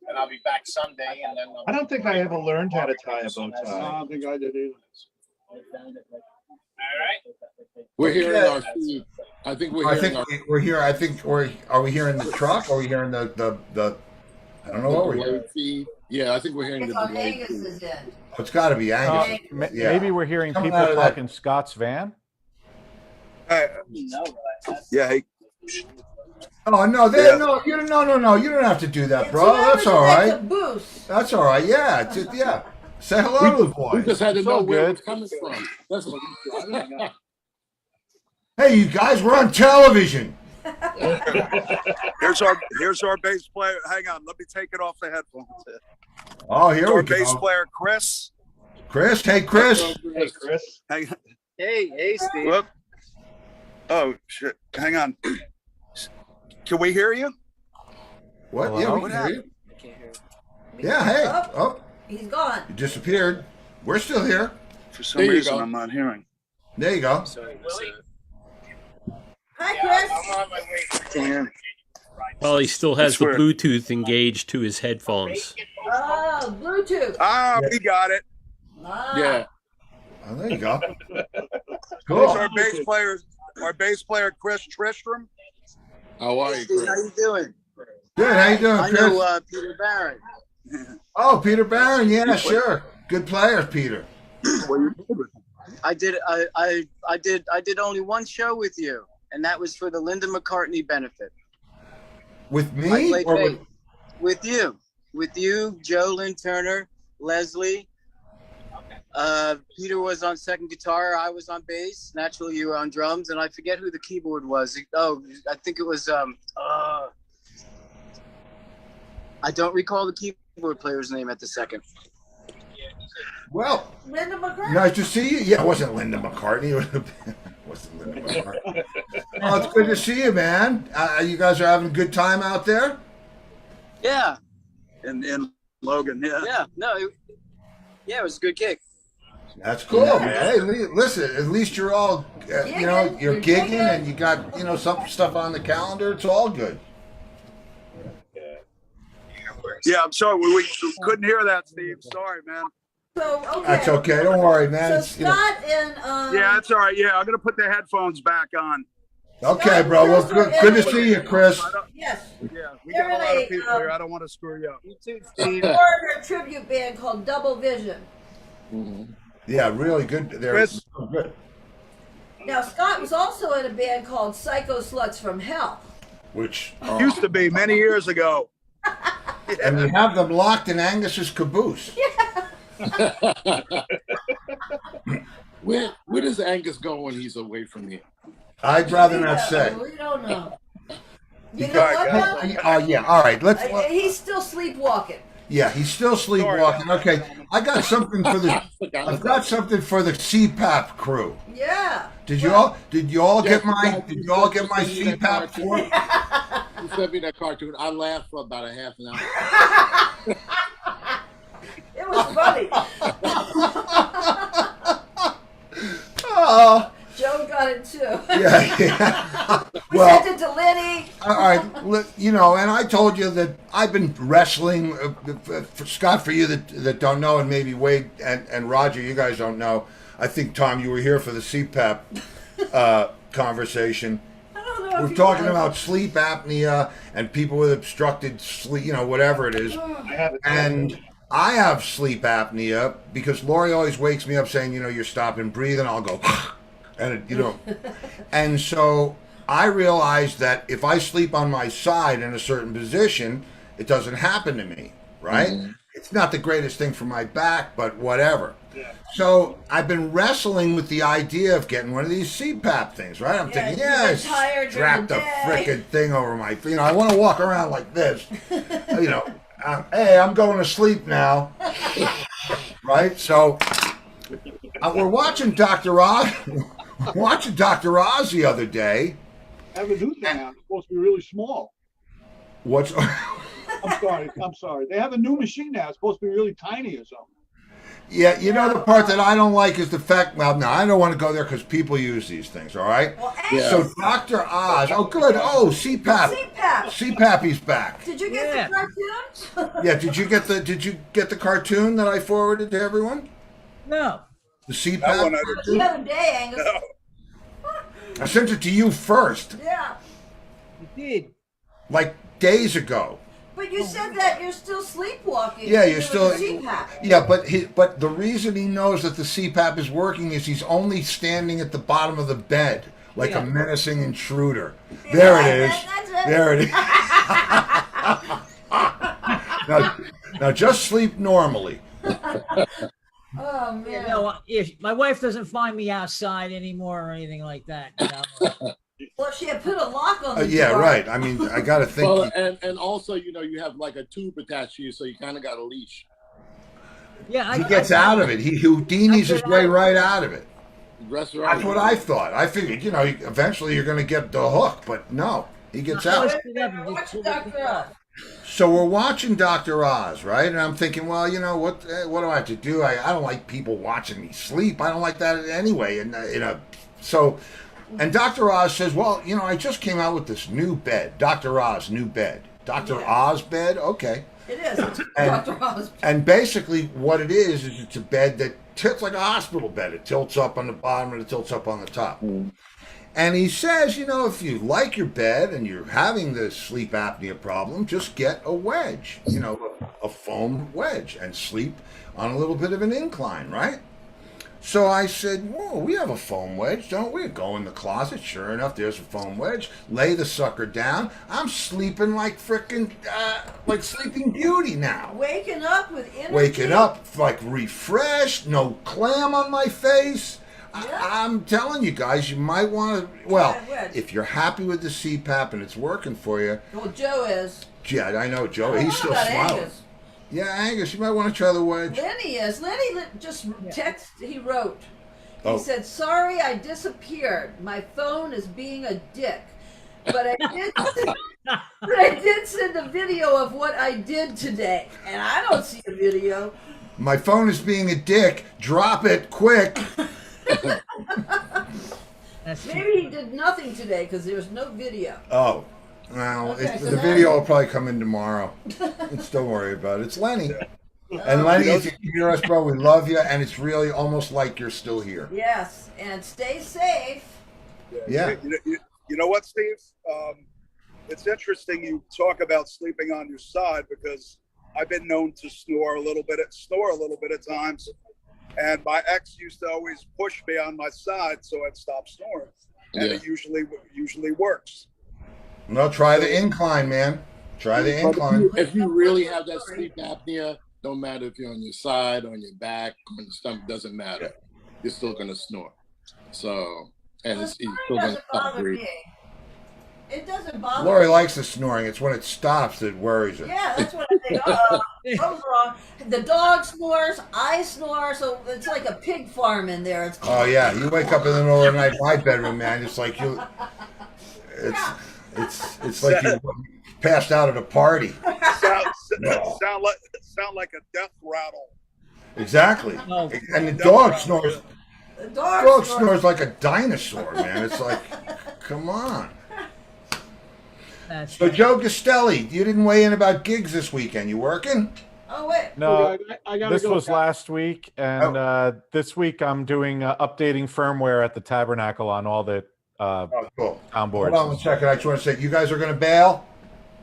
And I'll be back Sunday, and then I don't think I ever learned how to tie a bow I tie. don't think I did either. all right. We're hearing our feed. I think we're I hearing think we're here. I think are we hearing the truck? Or are we hearing the I don't know what we're hearing. delayed feed. Yeah, I think we're hearing It's the on delayed Angus's feed. end. It's got to be Angus. Yeah. Maybe we're hearing Coming people out of that- talking Scott's van. Yeah. Hey. Oh no, Yeah. no, you no. You don't have to do that, It's bro. whoever That's all makes a right. boost. That's all right. Yeah, yeah. Say hello to the We boys. just had to It's know all where it good. was coming from. That's what Hey, you guys, we're on television. Here's our bass player. Hang on, let me take it off the headphones. Oh, here Our we bass go. player, Chris. Chris, hey, Chris. Hey, Chris. Hang on. Hey, Steve. Whoop. Oh shit! Hang on. Can we hear you? What? Hello? Yeah, we What can hear you. I can't hear. Yeah, hey. Oh, He's gone. you disappeared. We're still here. For some There you reason, go. I'm not hearing. There you go. Sorry, Hi, yeah, Chris. I'm on my way. Can't hear. Well, he still has the That's weird. Bluetooth engaged to his headphones. Oh, Bluetooth. Ah, Yeah. we got it. Ah. Yeah. Oh, there you go. It's Cool. our bass player, Chris Tristram. How are you, Steve, how Chris? you doing? Good. How you doing, I Chris? know Peter Barron. Oh, Peter Barron. Yeah, sure. Good player, Peter. I did only one show with you, and that was for the Linda McCartney benefit. With I me played or bass with? with you, Joe Lynn Turner, Leslie. Peter was on second guitar. I was on bass. Naturally, you were on drums, and I forget who the keyboard was. Oh, I think it was. I don't recall the keyboard player's name at the second. Well, Linda McCartney. nice to see you. Yeah, it wasn't Linda McCartney. It wasn't Linda McCartney. Oh, it's good to see you, man. You guys are having a good time out there? Yeah, In Logan, yeah. yeah, no, it was a good gig. That's cool, man. Hey, listen, at least you're all, you know, Gigging. you're You're gigging gigging. and you got, you know, some stuff on the calendar. It's all good. Yeah, I'm sorry. We couldn't hear that, Steve. Sorry, man. So, okay. That's okay. Don't worry, man. So It's, you know, Scott and Yeah, that's all right. Yeah, I'm gonna put the headphones back on. okay, bro. Well, good to see you, Chris. yes, Yeah, we got a lot Everybody, of people here. I don't want to screw you up. You too, Steve. Foreigner tribute band called Double Vision. Yeah, really good. They're Chris? good. Now Scott was also in a band called Psycho Sluts from Hell. Which, Used to be many years ago. and we have them locked in Angus's caboose. Where does Angus go when he's away from you? I'd rather not say. We don't know. You know Sorry, what? guys. Though? Yeah. All right. Let's. He's still sleepwalking. Yeah, he's still sleepwalking. Okay, I got something for the. I've got something for the CPAP crew. Yeah. Did you all get Yes, my? you Did you all get my sent me that CPAP cartoon. form? You sent me that cartoon. I laughed for about a half an hour. It was funny. Oh, Joe got it too. yeah. We Well- sent it to Lenny. All right, you know, and I told you that I've been wrestling. For Scott, for you that don't know, and maybe Wade and Roger, you guys don't know. I think Tom, you were here for the CPAP conversation. I don't know. We're talking about sleep apnea and people with obstructed sleep, you know, whatever it is. I have it. And I have sleep apnea because Lori always wakes me up saying, you know, you're stopping breathing. I'll go, and it, you know, and so I realized that if I sleep on my side in a certain position, it doesn't happen to me, right? Mm-hmm. It's not the greatest thing for my back, but whatever. Yeah. So I've been wrestling with the idea of getting one of these CPAP things, right? I'm thinking, you yeah, get tired strap during the the day. frickin' thing over my feet. You know, I want to walk around like this. You know, hey, I'm going to sleep now, right? So we're watching Dr. Oz. Watching Dr. Oz the other day. I have a new thing now. It's supposed to be really small. What's? I'm sorry. They have a new machine now. It's supposed to be really tiny or something. Yeah, you know the part that I don't like is the fact. Well, no, I don't want to go there because people use these things. All right. Well, Yeah. So Dr. Oz. Oh, good. Oh, CPAP. CPAPy's back. Did you get the cartoon? Yeah. Did you get the cartoon that I forwarded to everyone? No. The CPAP. That one I cartoon? The other day, Angus. No. I sent it to you first, Yeah. You did. like days ago. But you said that you're still sleepwalking. Yeah, you're with still. the CPAP. Yeah, but the reason he knows that the CPAP is working is he's only standing at the bottom of the bed like a menacing intruder. There it is. That's it. There it is. now just sleep normally. Oh man. You know, if my wife doesn't find me outside anymore or anything like that, you know. Well, she had put a lock on the Yeah, door. right. I mean, I got to think. Well, and also, you know, you have like a tube attached to you, so you kind of got a leash. Yeah, he gets out of it. He Houdini's his way right out of it. That's right. That's what I thought. I figured, you know, eventually you're going to get the hook, but no, he gets out. Watch Dr. Oz. So we're watching Dr. Oz, right? And I'm thinking, well, you know, what do I have to do? I don't like people watching me sleep. I don't like that anyway. And and Dr. Oz says, well, you know, I just came out with this new bed. Dr. Oz, new bed. Dr. Oz bed? Okay. It is. It's Dr. Oz. And basically what it is it's a bed that tilts like a hospital bed. It tilts up on the bottom and it tilts up on the top. And he says, you know, if you like your bed and you're having the sleep apnea problem, just get a wedge, you know, a foam wedge and sleep on a little bit of an incline, right? So I said, whoa, we have a foam wedge, don't we? Go in the closet. Sure enough, there's a foam wedge. Lay the sucker down. I'm sleeping like frickin', like Sleeping Beauty now. Waking up with energy. Waking up like refreshed, no clam on my face. I'm telling you guys, you might want to, well, if you're happy with the CPAP and it's working for you. Well, Joe is. Yeah, I know Joe. I He's don't still know about smiling. Angus. Yeah, Angus, you might want to try the wedge. Lenny is. Lenny just he wrote. He Oh. said, sorry I disappeared. My phone is being a dick. But I did send a video of what I did today. And I don't see a video. My phone is being a dick. Drop it quick. Maybe he did nothing today because there's no video. Oh, well, Okay, so the now- video will probably come in tomorrow. Don't worry about it. It's Lenny. And Lenny, if you can hear us, bro, we love you, and it's really almost like you're still here. Yes, and stay safe. Yeah. You know what, Steve? It's interesting you talk about sleeping on your side because I've been known to snore a little bit at times. And my ex used to always push me on my side so I'd stop snoring. And it usually works. No, try the incline, man. Try the incline. If you really have that sleep apnea, don't matter if you're on your side, on your back, on your stomach, doesn't matter. You're still gonna snore. So, and you're still gonna stop breathing. It doesn't bother Lori me. likes the snoring. It's when it stops that worries her. Yeah, that's what I think. Something's wrong. The dog snores, I snore, so it's like a pig farm in there. It's Oh yeah, you wake up in the middle of the night in my bedroom, man. It's like you. It's like you passed out at a party. Sound like a death rattle. Exactly. No. And the dog snores. The Dog snores like a dinosaur, man. It's like, come on. That's So right. Joe Castelli, you didn't weigh in about gigs this weekend. You working? Oh wait. No, I gotta this go. was last week, and this week I'm doing updating firmware at the Tabernacle on all the Oh, cool. town Hold boards. on 1 second. I just want to say, you guys are going to bail?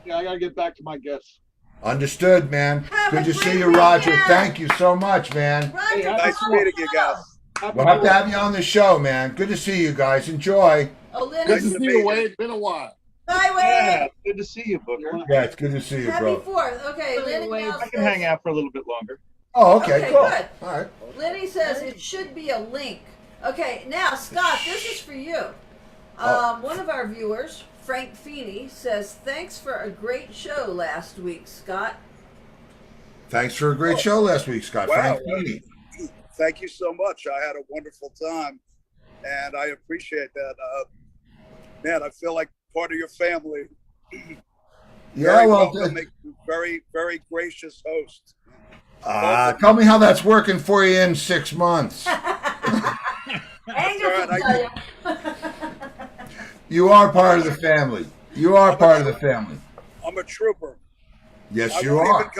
Yeah, I gotta get back to my guests. Understood, man. Have Good a to great see you, Roger. weekend. Thank you so much, man. Roger, Nice meeting you guys. Happy We'll have to Fourth. have you on the show, man. Good to see you guys. Enjoy. Oh, Lynn, Good Nice to to see meet you, you. Wade. Been a while. bye, Wade. Yeah, good to see you, Booker. Yeah, it's good to see you, Happy bro. 4th. Okay, Lenny now I can hang out for a little bit longer. Oh, okay, Okay, cool. good. All right. Lenny says it should be a link. Okay, now Scott, this is for you. One of our viewers, Frank Feeney, says thanks for a great show last week, Scott. Thanks for a great show last week, Scott. Wow. Frank Feeney. Thank you so much. I had a wonderful time, and I appreciate that. Man, I feel like part of your family. Yeah, Very well, welcoming, very, very gracious host. tell me how that's working for you in 6 months. Angus all will right, tell you. You are part of the family. You are part of the family. I'm a trooper. Yes, I you won't are. even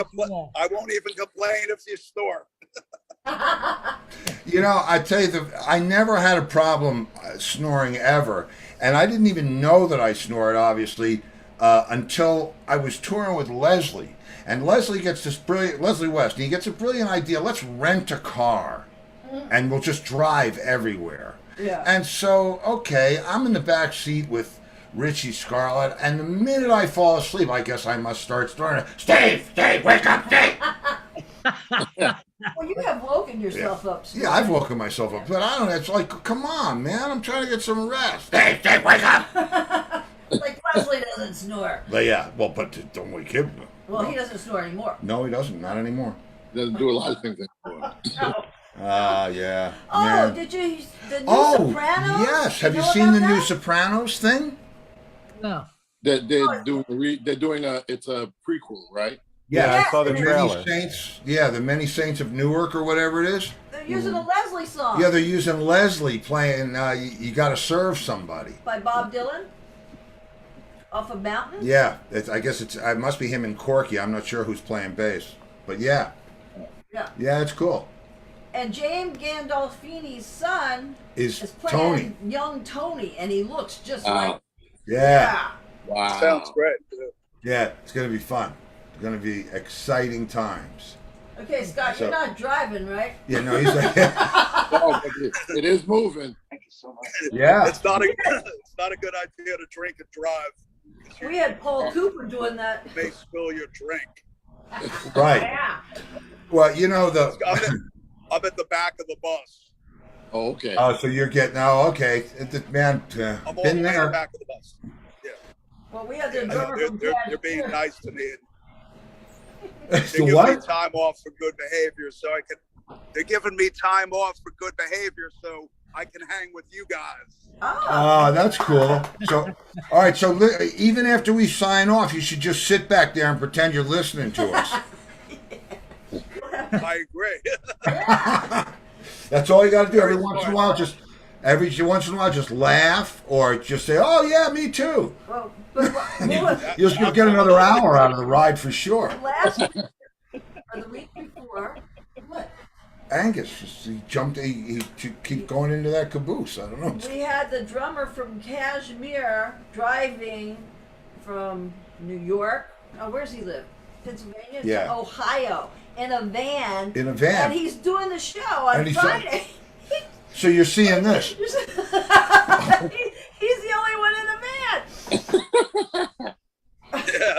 I won't even complain if you snore. You know, I tell you, I never had a problem snoring ever, and I didn't even know that I snored, obviously, until I was touring with Leslie. And Leslie gets this brilliant, Leslie West, and he gets a brilliant idea. Let's rent a car, and we'll just drive everywhere. Yeah. And so, okay, I'm in the back seat with Richie Scarlett, and the minute I fall asleep, I guess I must start snoring. Steve, wake up, Steve! Well, you have woken yourself up. Yeah, I've woken myself up, but I don't. It's like, come on, man, I'm trying to get some rest. Steve, wake up! Like Leslie doesn't snore. But yeah, well, but don't wake him. Well, he doesn't snore anymore. No, he doesn't. Not anymore. Doesn't do a lot of things anymore. Yeah. Oh, man. did you the new Oh, Sopranos? yes. Have you know seen the about new that? Sopranos thing? No. They're doing it's a prequel, right? Yeah, I saw the Many trailer. Saints. Yeah, the Many Saints of Newark or whatever it is. They're using a Leslie song. Yeah, they're using Leslie playing. You got to serve somebody. By Bob Dylan. Off of Mountain. Yeah, I guess it must be him and Corky. I'm not sure who's playing bass, but yeah, Yeah. it's cool. And James Gandolfini's son Is is playing Tony? young Tony, and he looks just like. Yeah, Wow. Sounds great. yeah, it's gonna be fun. It's gonna be exciting times. Okay, Scott, So- you're not driving, right? Yeah, no, he's like, Oh, but it is moving. Thank you so much. yeah. It's not a it's not a good idea to drink and drive. We had Paul Cooper doing that. You may spill your drink. Right. Yeah. Well, you know I'm at the back of the bus. Oh, okay. Oh, so you're getting? Oh, okay. Man, I'm all been the way in the there. back of the bus. Well, we had the drummer from They're being Cash. nice to me. It's They're the giving me what? time off for good behavior, so I can. They're giving me time off for good behavior, so I can hang with you guys. Oh, that's cool. So, all right. So even after we sign off, you should just sit back there and pretend you're listening to us. I agree. That's all you got to do. Every Very once in a smart. while, just laugh or just say, "Oh yeah, me too." Well, but You'll get another hour out of the ride for sure. last week or the week before, what? Angus, he jumped. He keep going into that caboose. I don't know. We had the drummer from Kashmir driving from New York. Oh, where's he live? Pennsylvania Yeah. to Ohio in a van. In a van. And he's doing the show on And he's- Friday. So you're seeing this. He's the only one in the van. Yeah.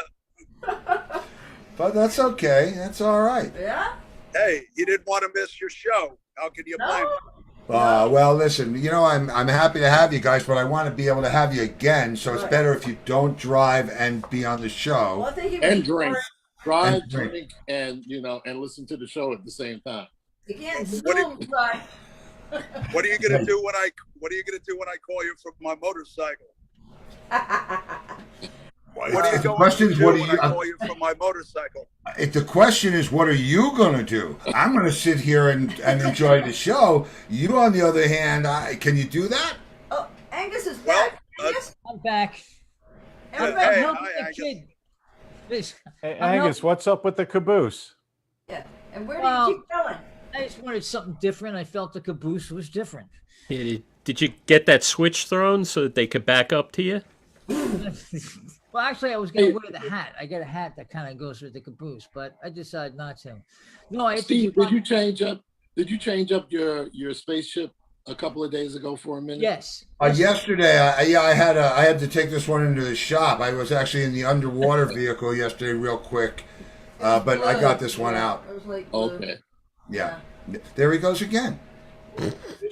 But that's okay. That's all right. Yeah? Hey, you didn't want to miss your show. How can you blame me? Well, listen. You know, I'm happy to have you guys, but I want to be able to have you again. So it's Right. better if you don't drive and be on the Well, show. I think he And was drink. Drive, And drink. drink, and and listen to the show at the same time. You can't What do- zoom drive. What are you gonna do when I call you from my motorcycle? What are you The going question to is, do what are when you? I call you from my motorcycle? The question is, what are you going to do? I'm going to sit here and enjoy the show. You, on the other hand, can you do that? Oh, Angus is Well, back. Angus? I'm back. Everybody, Hey, helping hi, the Angus. kid. This- Hey, I'm Angus, what's up with the caboose? yeah. And where do Well- you keep going? I just wanted something different. I felt the caboose was different. Yeah, did you get that switch thrown so that they could back up to you? Well, actually, I was going to wear the hat. I got a hat that kind of goes with the caboose, but I decided not to. No, I Steve, did you change up? Did you change up your spaceship a couple of days ago for a minute? Yes. Yesterday, I had to take this one into the shop. I was actually in the underwater vehicle yesterday, real quick, but I got this one out. It was like Okay. Yeah, there he goes again.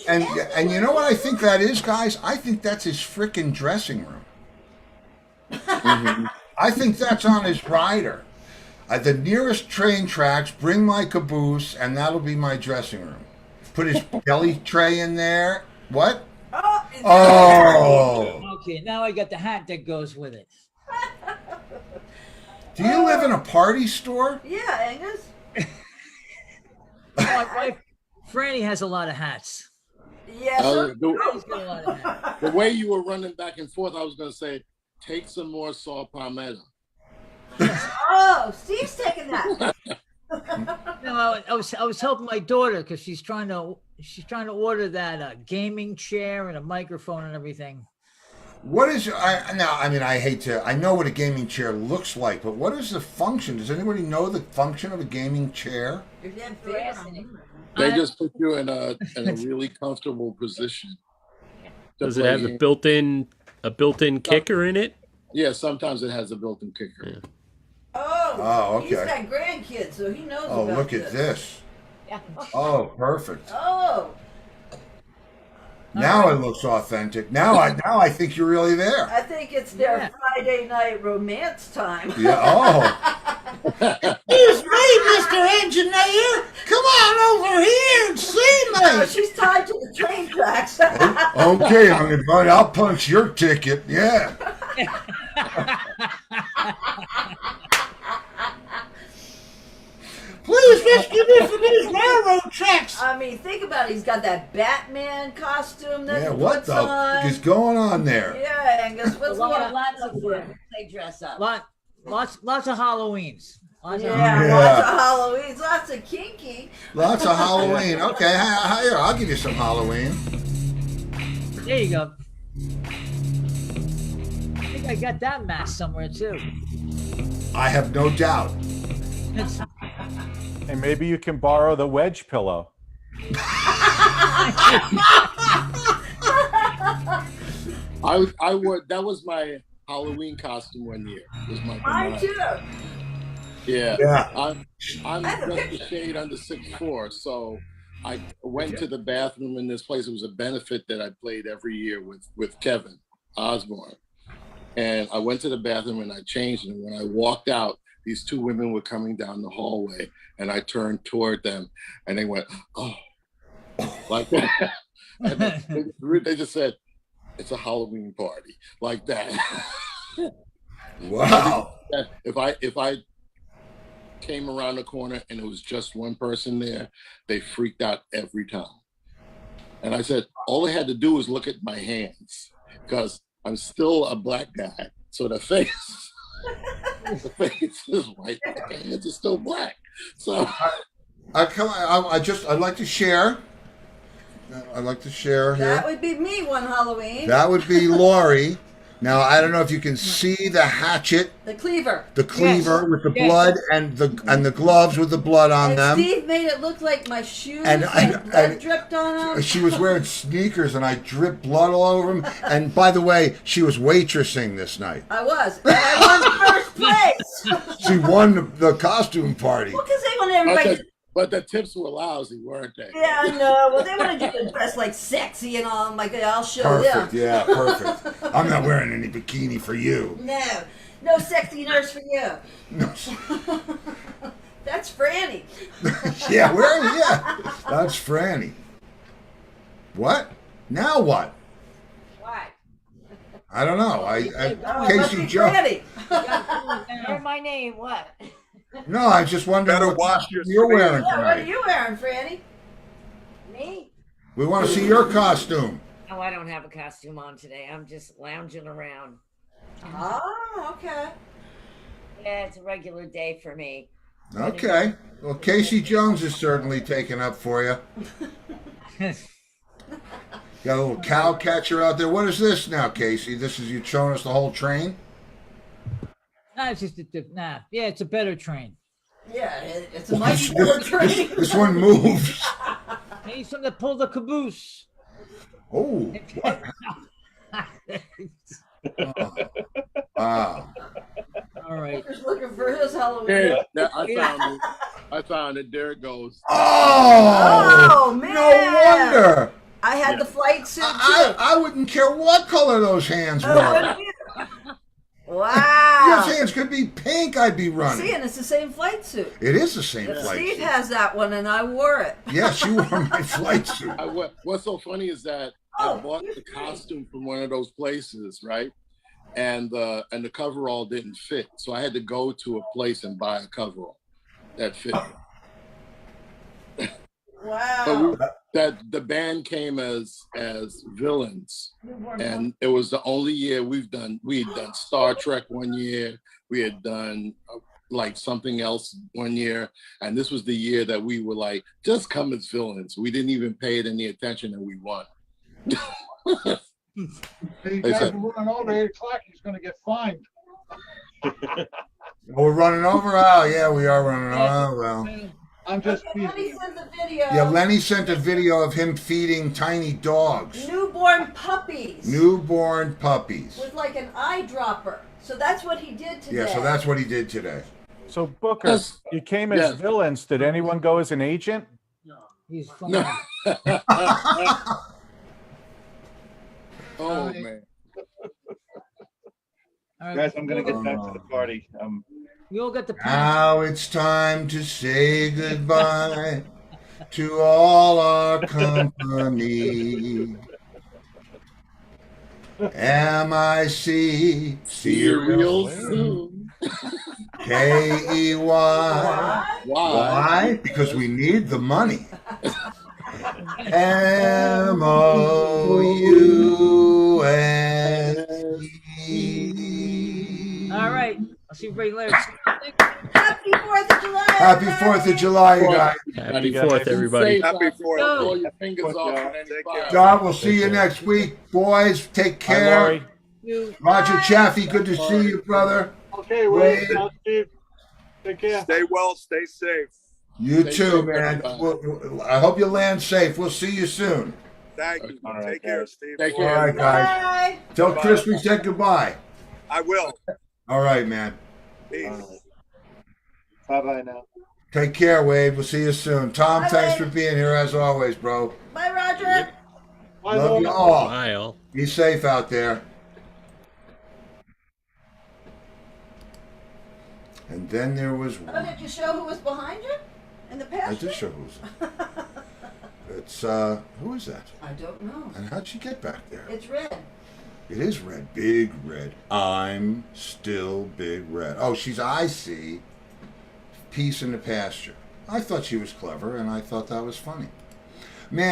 And you know what I think that is, guys? I think that's his frickin' dressing room. I think that's on his rider. At the nearest train tracks, bring my caboose, and that'll be my dressing room. Put his belly tray in there. What? Oh! Okay, now I got the hat that goes with it. Do you live in a party store? Yeah, Angus. My wife, Franny, has a lot of hats. Yes. Uh, Franny's got a lot of hats. The way you were running back and forth, I was going to say, take some more saw palmetto. Oh, Steve's taking that. No, I was helping my daughter because she's trying to order that gaming chair and a microphone and everything. What is I know what a gaming chair looks like, but what is the function? Does anybody know the function of a gaming chair? If you had grass in it. They just put you in a really comfortable position. Does it have a built-in kicker in it? Yeah, sometimes it has a built-in kicker. Yeah. Oh, okay. He's got grandkids, so he knows Oh, about look at this. Yeah. Oh, perfect. Oh. Now it looks authentic. Now I think you're really there. I think it's their Friday night romance time. Yeah. Oh. Excuse me, Mr. Engineer. Come on over here and see me. No, she's tied to the train tracks. Okay, I'll punch your ticket. Yeah. Please rescue me from these railroad tracks. I mean, think about it. He's got that Batman costume that Yeah. he What puts the on. is going on there? Yeah, Angus, what's going on? Lots of They dress up. lots of Halloweens. Lots of Yeah, Yeah. lots of Halloweens, lots of kinky. Lots of Halloween. Okay, here, I'll give you some Halloween. There you go. I think I got that mask somewhere too. I have no doubt. It's, And maybe you can borrow the wedge pillow. I wore that was my Halloween costume one year. Was my Mine too. Yeah. Yeah. I'm I have a just a picture. shade under 6'4", so I went to the bathroom in this place. It was a benefit that I played every year with Kevin Osborne. And I went to the bathroom and I changed, and when I walked out, these two women were coming down the hallway, and I turned toward them, and they went, "Oh," like that. And they just said, "It's a Halloween party," like that. Wow. If I came around the corner and it was just one person there, they freaked out every time. And I said, all they had to do was look at my hands, because I'm still a black guy. So the face is white, but the hands are still black. So I'd like to share. I'd like to share here. That would be me one Halloween. That would be Lori. Now I don't know if you can see the hatchet, The cleaver. the cleaver Yes. with the Yes. blood, and the gloves with the blood on And them. Steve made it look like my shoes And- had blood and- dripped on them. She was wearing sneakers, and I dripped blood all over them. And by the way, she was waitressing this night. I was. And I won first place. She won the costume party. Well, because they want everybody. but the tips were lousy, weren't they? Yeah, I know. Well, they wanted you to dress like sexy and all. I'm like, I'll show Perfect. them. Yeah, perfect. I'm not wearing any bikini for you. No sexy nurse for you. No. That's Franny. Yeah, that's Franny. What? Now what? Why? I don't know. Oh, Casey Joe. Hear my name, what? No, I just wondering Better what wash costume your you're wearing Yeah, what are tonight. you wearing, Franny? Me? We want to see your costume. Oh, I don't have a costume on today. I'm just lounging around. Ah. Okay. Yeah, it's a regular day for me. Okay. Well, Casey Jones is certainly taken up for you. Got a little cow catcher out there. What is this now, Casey? This is you showing us the whole train? Nah, it's just nah. Yeah, it's a better train. Yeah, it's a mighty better train. This one moves. Hey, something to pull the caboose. Oh, what? Oh. Wow. All right. Just looking for his Halloween. Yeah, I found it. There it goes. Oh, man. No wonder. I had the flight suit too. I wouldn't care what color those hands were. Wow. Those hands could be pink, I'd be running. See, and it's the same flight suit. It is the same flight Steve suit. has that one, and I wore it. Yes, you wore my flight suit. What's so funny is that I bought the costume from one of those places, right? And the coverall didn't fit, so I had to go to a place and buy a coverall that fit. Wow. But the band came as villains, and it was the only year we had done Star Trek one year, we had done like something else one year, and this was the year that we were like, just come as villains. We didn't even pay it any attention, and we won. You guys are running over 8 o'clock. He's going to get fined. We're running over? Oh, yeah, we are running over. Oh, well. I'm just Lenny sent the video. Yeah, Lenny sent a video of him feeding tiny dogs. Newborn puppies. Newborn puppies. With like an eyedropper. So that's what he did today. Yeah, so that's what he did today. So Booker, you came as villains. Did anyone go as an agent? He's fine. Oh man. Guys, I'm gonna get back to the party. We all got the Now it's time to say goodbye to all our company. M-I-C, see you real soon. K-E-Y. Why? Because we need the money. M-O-U-S-E. All right. I'll see you very later. Happy 4th of July. Happy 4th of July, you guys. Happy 4th, everybody. Happy 4th. Pull your fingers off. John, we'll see you next week. Boys, take care. Roger Chaffee, good to see you, brother. Okay, Wade. Steve. Take care. Stay well, stay safe. You Stay too, safe, man. everybody. I hope you land safe. We'll see you soon. Thank you. All right, Take care, guys. Steve. Take All care. right, guys. Bye. Tell Bye. Chris we said goodbye. I will. All right, man. Peace. Bye bye now. Take care, Wade. We'll see you soon. Tom, Bye, thanks Wade. for being here as always, bro. Bye, Roger. Love you all. Bye, all. Be safe out there. And then there was Oh, one. did you show who was behind you in the I past? did show who's. It's who is that? I don't know. And how'd she get back there? It's red. It is red, big red. I'm still big red. Oh, she's I see. Peace in the pasture. I thought she was clever, and I thought that was funny. Man.